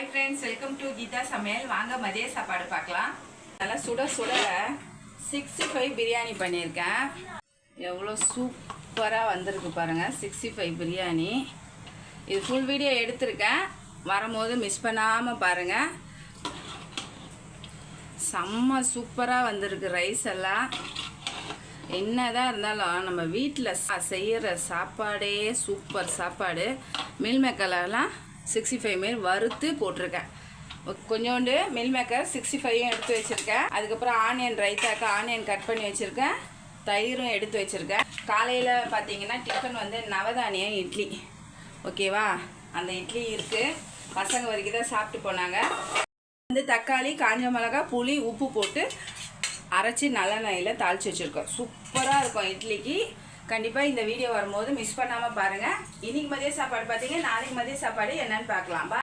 Hi friends, welcome to Geetha Samayal. வாங்க மதிய சாப்பாடு பார்க்கலாம். நல்லா சுட சுட 65 பிரியாணி பண்ணியிருக்கேன். எவ்வளோ சூப்பராக வந்திருக்கு பாருங்கள். 65 பிரியாணி. இது ஃபுல் வீடியோ எடுத்திருக்கேன், வரும்போது மிஸ் பண்ணாமல் பாருங்கள். செம்ம சூப்பராக வந்திருக்கு. ரைஸ் எல்லாம் என்னதான் இருந்தாலும் நம்ம வீட்டில் செய்கிற சாப்பாடே சூப்பர் சாப்பாடு. மீல் மேக்கர்லாம் 65 மாரி வறுத்து போட்டிருக்கேன். கொஞ்சோண்டு மில் மேக்கர் 65யும் எடுத்து வச்சுருக்கேன். அதுக்கப்புறம் ஆனியன் ரைத்தாக்கு ஆனியன் கட் பண்ணி வச்சுருக்கேன். தயிரும் எடுத்து வச்சுருக்கேன். காலையில் பார்த்தீங்கன்னா டிஃபன் வந்து நவதானியம் இட்லி. ஓகேவா, அந்த இட்லி இருக்குது. பசங்க வரைக்கும் தான் சாப்பிட்டு போனாங்க. வந்து தக்காளி, காஞ்ச மிளகா, புளி, உப்பு போட்டு அரைச்சி நல்லெண்ணெயில் தாளித்து வச்சுருக்கோம். சூப்பராக இருக்கும் இட்லிக்கு. கண்டிப்பாக இந்த வீடியோ வரும்போது மிஸ் பண்ணாமல் பாருங்கள். இன்றைக்கி மதிய சாப்பாடு பார்த்தீங்கன்னா நாளைக்கு மதிய சாப்பாடு என்னென்னு பார்க்கலாம்.